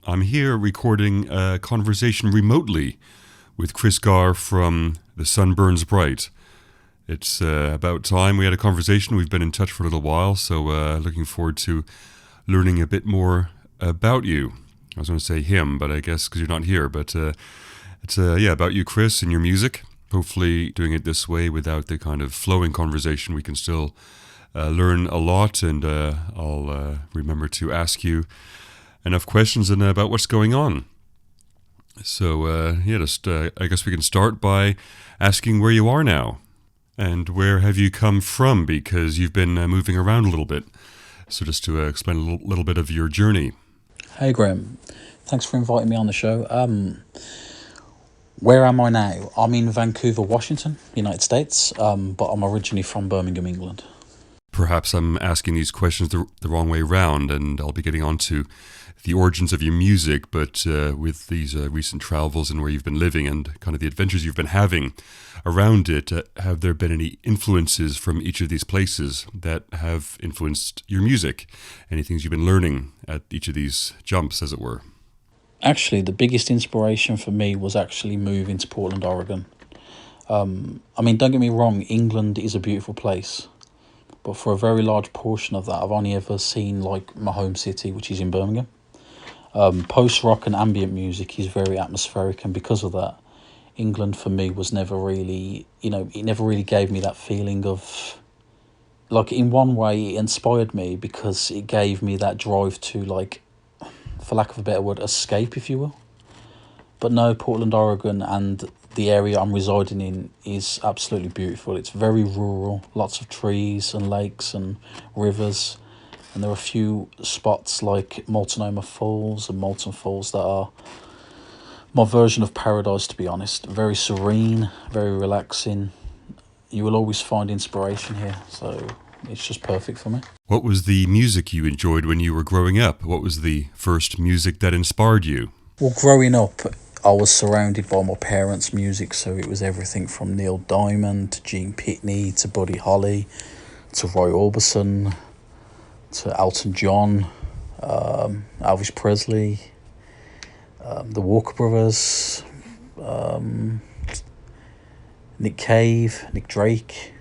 I'm here recording a conversation remotely with Chris Garr from The Sun Burns Bright. It's about time we had a conversation. We've been in touch for a little while, so looking forward to learning a bit more about you. I was going to say him, but I guess because you're not here. But it's about you, Chris, and your music. Hopefully doing it this way without the kind of flowing conversation, we can still learn a lot, and I'll remember to ask you enough questions and about what's going on. So I guess we can start by asking where you are now and where have you come from, because you've been moving around a little bit. So just to explain a little bit of your journey. Hey Graham, thanks for inviting me on the show. Where am I now? I'm in Vancouver, Washington, United States, but I'm originally from Birmingham, England. Perhaps I'm asking these questions the wrong way round, and I'll be getting on to the origins of your music, but with these recent travels and where you've been living and kind of the adventures you've been having around it, have there been any influences from each of these places that have influenced your music? Any things you've been learning at each of these jumps, as it were? Actually, the biggest inspiration for me was actually moving to Portland, Oregon. Don't get me wrong, England is a beautiful place, but for a very large portion of that, I've only ever seen like my home city, which is in Birmingham. Post-rock and ambient music is very atmospheric, and because of that, England for me was never really, it never really gave me that feeling of, like, in one way it inspired me because it gave me that drive to, like, for lack of a better word, escape, if you will. But no, Portland, Oregon and the area I'm residing in is absolutely beautiful. It's very rural, lots of trees and lakes and rivers. And there are a few spots like Multnomah Falls and Molten Falls that are my version of paradise, to be honest. Very serene, very relaxing. You will always find inspiration here, so it's just perfect for me. What was the music you enjoyed when you were growing up? What was the first music that inspired you? Well, growing up, I was surrounded by my parents' music, so it was everything from Neil Diamond to Gene Pitney to Buddy Holly to Roy Orbison to Elton John, Elvis Presley, the Walker Brothers, Nick Cave, Nick Drake.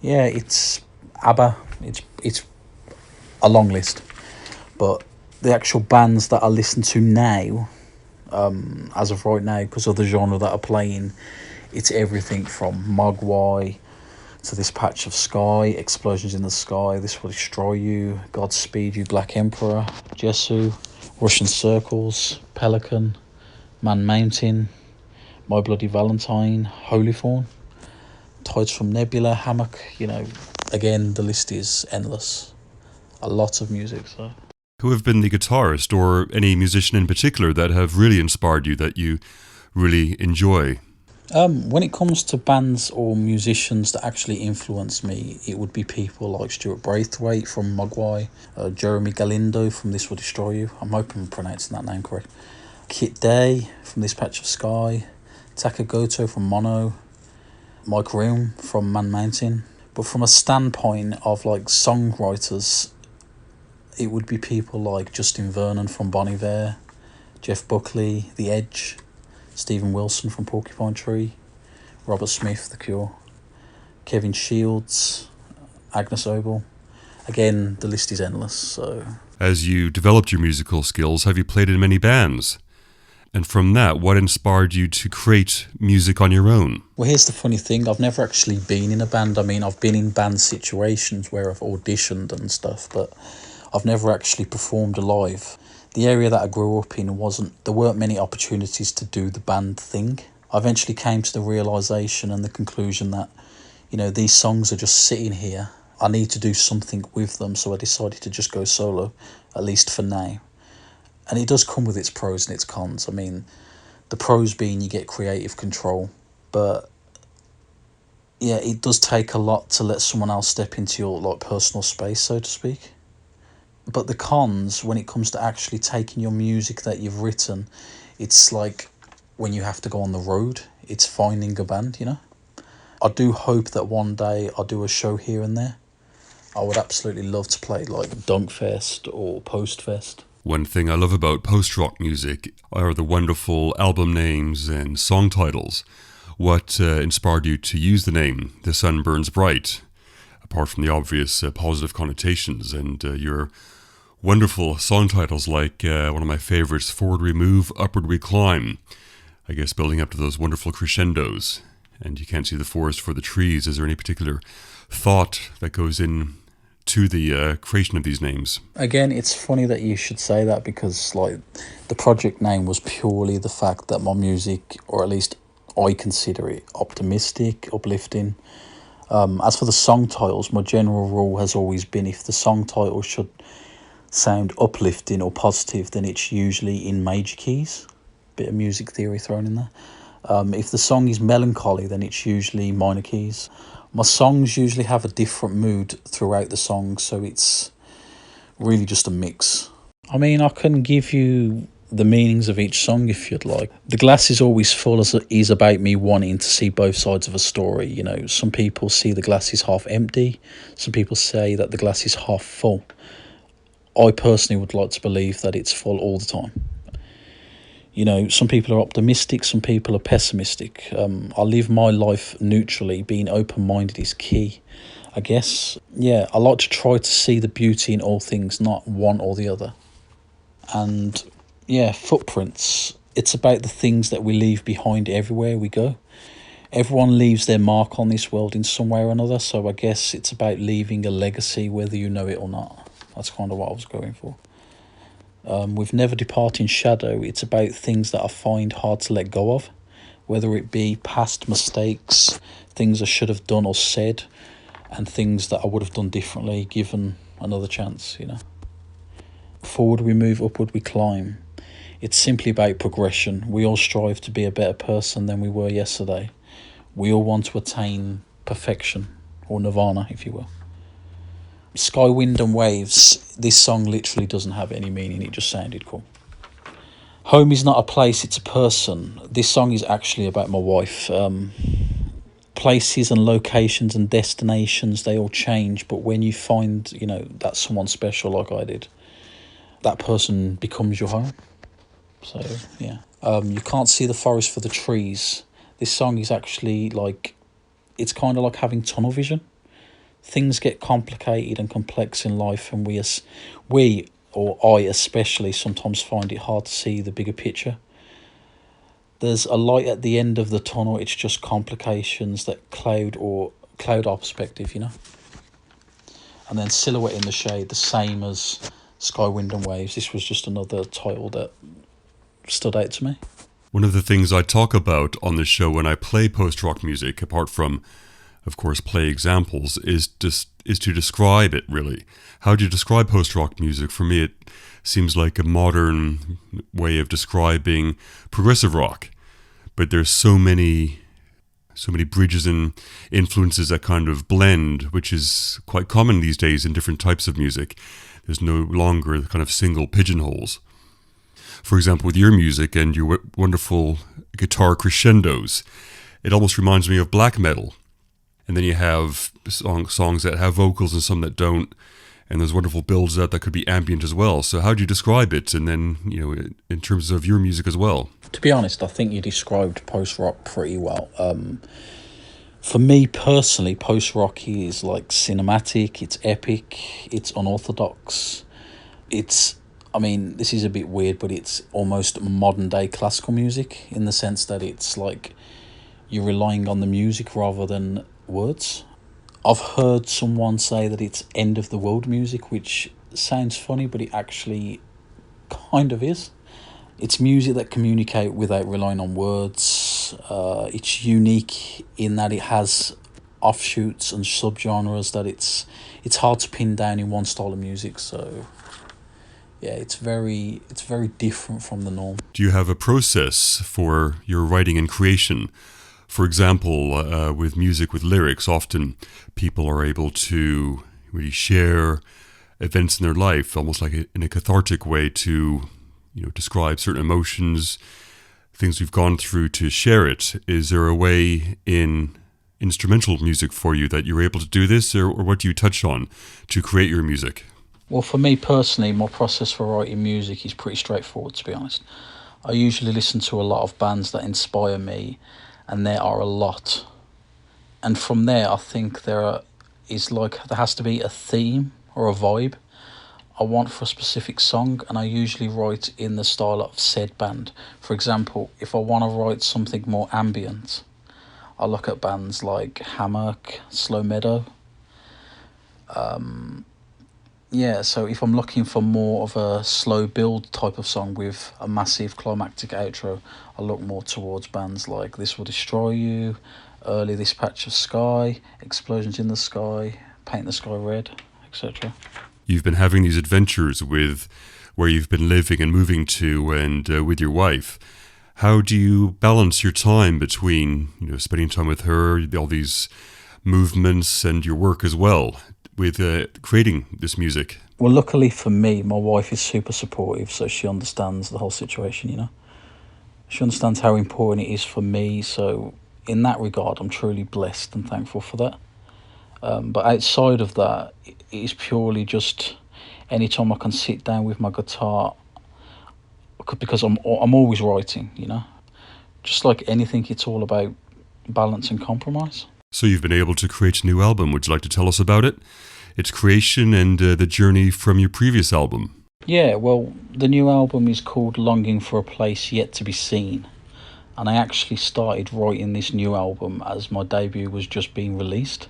It's ABBA. It's a long list, but the actual bands that I listen to now, as of right now, because of the genre that are playing, it's everything from Mogwai to This Patch of Sky, Explosions in the Sky, This Will Destroy You, Godspeed You, Black Emperor, Jesu, Russian Circles, Pelican, Man Mountain, My Bloody Valentine, Holy Thorn, Tides from Nebula, Hammock. Again, the list is endless. A lot of music. So, who have been the guitarist or any musician in particular that have really inspired you, that you really enjoy? When it comes to bands or musicians that actually influence me, it would be people like Stuart Braithwaite from Mogwai, Jeremy Galindo from This Will Destroy You. I'm hoping I'm pronouncing that name correct. Kit Day from This Patch of Sky, Taka Goto from Mono, Mike Room from Man Mountain. But from a standpoint of like songwriters, it would be people like Justin Vernon from Bon Iver, Jeff Buckley, The Edge, Stephen Wilson from Porcupine Tree, Robert Smith, The Cure, Kevin Shields, Agnes Obel. Again, the list is endless. So, as you developed your musical skills, have you played in many bands? And from that, what inspired you to create music on your own? Well, here's the funny thing. I've never actually been in a band. I've been in band situations where I've auditioned and stuff, but I've never actually performed live. The area that I grew up in there weren't many opportunities to do the band thing. I eventually came to the realisation and the conclusion that, these songs are just sitting here. I need to do something with them, so I decided to just go solo, at least for now. And it does come with its pros and its cons. The pros being you get creative control, but yeah, it does take a lot to let someone else step into your personal space, so to speak. But the cons, when it comes to actually taking your music that you've written, it's like when you have to go on the road, it's finding a band, I do hope that one day I'll do a show here and there. I would absolutely love to play like Dunkfest or Postfest. One thing I love about post-rock music are the wonderful album names and song titles. What inspired you to use the name The Sun Burns Bright, apart from the obvious positive connotations, and your wonderful song titles like one of my favorites, Forward We Move, Upward We Climb, I guess building up to those wonderful crescendos, and you can't see the forest for the trees. Is there any particular thought that goes in to the creation of these names? Again, it's funny that you should say that, because like the project name was purely the fact that my music, or at least I consider it, optimistic, uplifting. As for the song titles, my general rule has always been, if the song title should sound uplifting or positive, then it's usually in major keys. Bit of music theory thrown in there. If the song is melancholy, then it's usually minor keys. My songs usually have a different mood throughout the song, so it's really just a mix. I mean, I can give you the meanings of each song if you'd like. The Glass Is Always Full is about me wanting to see both sides of a story. You know, some people see the glass is half empty, some people say that the glass is half full. I personally would like to believe that it's full all the time. You know, some people are optimistic, some people are pessimistic. I live my life neutrally. Being open-minded is key, I guess. Yeah, I like to try to see the beauty in all things, not one or the other. And yeah, footprints. It's about the things that we leave behind everywhere we go. Everyone leaves their mark on this world in some way or another, so I guess it's about leaving a legacy, whether you know it or not. That's kind of what I was going for. With Never Departing Shadow, it's about things that I find hard to let go of, whether it be past mistakes, things I should have done or said, and things that I would have done differently given another chance, you know. Forward we move, upward we climb. It's simply about progression. We all strive to be a better person than we were yesterday. We all want to attain perfection, or nirvana, if you will. Sky, Wind and Waves, this song literally doesn't have any meaning, it just sounded cool. Home is not a place, it's a person. This song is actually about my wife. Places and locations and destinations, they all change, but when you find, you know, that someone special like I did, that person becomes your home. So, yeah. You can't see the forest for the trees. This song is actually like, it's kind of like having tunnel vision. Things get complicated and complex in life, and we, or I especially, sometimes find it hard to see the bigger picture. There's a light at the end of the tunnel, it's just complications that cloud our perspective, you know. And then Silhouette in the Shade, the same as Sky, Wind and Waves. This was just another title that stood out to me. One of the things I talk about on this show when I play post-rock music, apart from, of course, play examples, is to describe it, really. How do you describe post-rock music? For me, it seems like a modern way of describing progressive rock. But there's so many bridges and influences that kind of blend, which is quite common these days in different types of music. There's no longer kind of single pigeonholes. For example, with your music and your wonderful guitar crescendos, it almost reminds me of black metal. And then you have songs that have vocals and some that don't. And there's wonderful builds that could be ambient as well. So how do you describe it? And then, you know, in terms of your music as well? To be honest, I think you described post-rock pretty well. For me personally, post-rock is like cinematic, it's epic, it's unorthodox. I mean, this is a bit weird, but it's almost modern-day classical music in the sense that it's like you're relying on the music rather than words. I've heard someone say that it's end-of-the-world music, which sounds funny, but it actually kind of is. It's music that communicates without relying on words. It's unique in that it has offshoots and subgenres that it's hard to pin down in one style of music. So yeah, it's very different from the norm. Do you have a process for your writing and creation? For example, with music with lyrics, often people are able to really share events in their life, almost like in a cathartic way, to, you know, describe certain emotions, things we've gone through, to share it. Is there a way in instrumental music for you that you're able to do this, or what do you touch on to create your music? Well, for me personally, my process for writing music is pretty straightforward, to be honest. I usually listen to a lot of bands that inspire me, and there are a lot. And from there, I think there has to be a theme or a vibe I want for a specific song, and I usually write in the style of said band. For example, if I want to write something more ambient, I look at bands like Hammock, Slow Meadow. Yeah, so if I'm looking for more of a slow build type of song with a massive climactic outro, I look more towards bands like This Will Destroy You, Early This Patch of Sky, Explosions in the Sky, Paint the Sky Red, etc. You've been having these adventures with where you've been living and moving to, and with your wife. How do you balance your time between, spending time with her, all these movements, and your work as well, with creating this music? Well, luckily for me, my wife is super supportive, so she understands the whole situation, She understands how important it is for me, so in that regard, I'm truly blessed and thankful for that. But outside of that, it is purely just anytime I can sit down with my guitar, because I'm always writing, Just like anything, it's all about balance and compromise. So you've been able to create a new album. Would you like to tell us about it? Its creation and the journey from your previous album. Yeah, well, the new album is called Longing for a Place Yet to Be Seen. And I actually started writing this new album as my debut was just being released.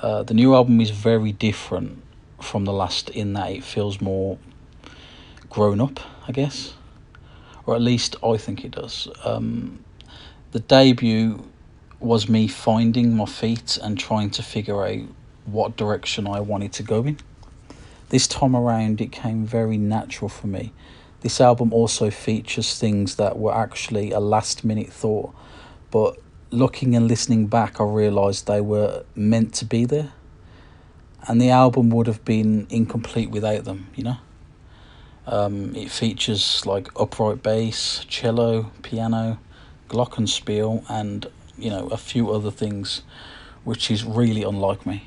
The new album is very different from the last in that it feels more grown up, I guess. Or at least I think it does. The debut was me finding my feet and trying to figure out what direction I wanted to go in. This time around, it came very natural for me. This album also features things that were actually a last-minute thought, but looking and listening back, I realised they were meant to be there. And the album would have been incomplete without them, It features like upright bass, cello, piano, glockenspiel, and a few other things, which is really unlike me.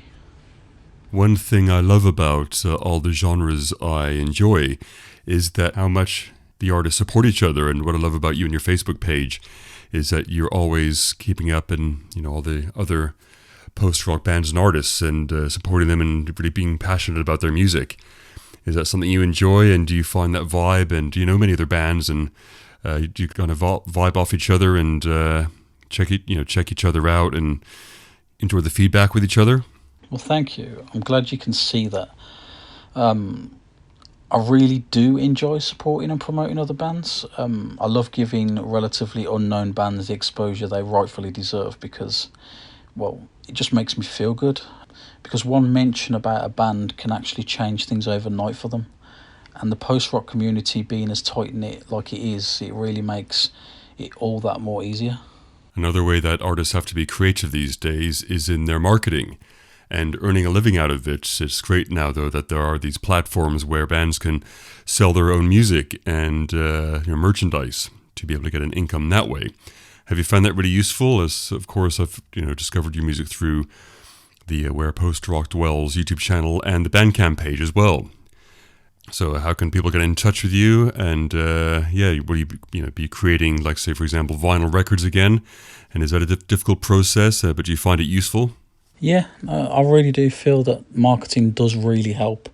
One thing I love about all the genres I enjoy is that how much the artists support each other. And what I love about you and your Facebook page is that you're always keeping up and all the other post-rock bands and artists and supporting them and really being passionate about their music. Is that something you enjoy, and do you find that vibe? And do you know many other bands, and do you kind of vibe off each other and check each other out and enjoy the feedback with each other? Well, thank you. I'm glad you can see that. I really do enjoy supporting and promoting other bands. I love giving relatively unknown bands the exposure they rightfully deserve because, well, it just makes me feel good. Because one mention about a band can actually change things overnight for them. And the post-rock community being as tight-knit like it is, it really makes it all that more easier. Another way that artists have to be creative these days is in their marketing and earning a living out of it. It's great now, though, that there are these platforms where bands can sell their own music and merchandise to be able to get an income that way. Have you found that really useful? As, of course, I've discovered your music through the Where Post Rock Dwells YouTube channel and the Bandcamp page as well. So how can people get in touch with you? And will you be creating, like, say, for example, vinyl records again? And is that a difficult process, but do you find it useful? Yeah, I really do feel that marketing does really help.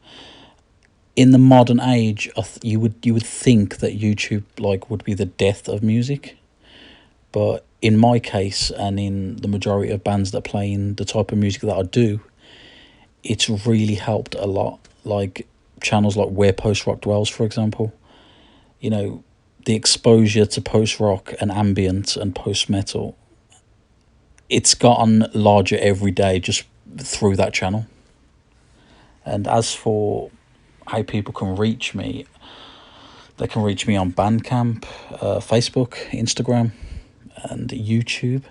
In the modern age, you would think that YouTube would be the death of music, but in my case and in the majority of bands that play in the type of music that I do, it's really helped a lot. Like channels like Where Post Rock Dwells, for example, the exposure to post rock and ambient and post metal, it's gotten larger every day just through that channel. And as for how people can reach me, they can reach me on Bandcamp, Facebook, Instagram, and YouTube.